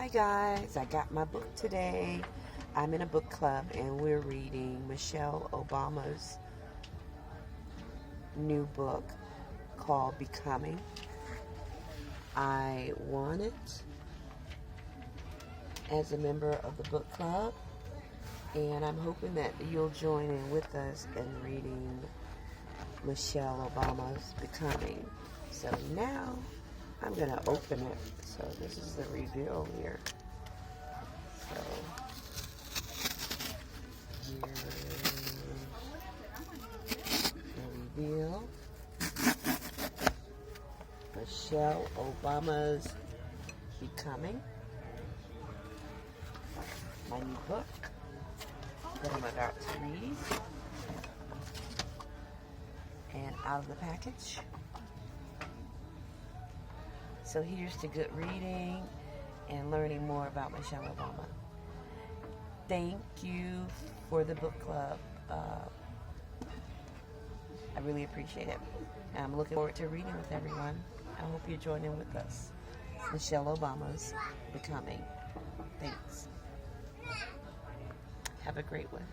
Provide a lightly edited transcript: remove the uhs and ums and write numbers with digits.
Hi guys, I got my book today. I'm in a book club and we're reading Michelle Obama's new book called Becoming. I won it as a member of the book club, and I'm hoping that you'll join in with us in reading Michelle Obama's Becoming. So now I'm going to open it. So this is the reveal here. So here's the reveal. Michelle Obama's Becoming. My new book that I'm about to read. And out of the package. So here's to good reading and learning more about Michelle Obama. Thank you for the book club. I really appreciate it. I'm looking forward to reading with everyone. I hope you join in with us. Michelle Obama's Becoming. Thanks. Have a great one.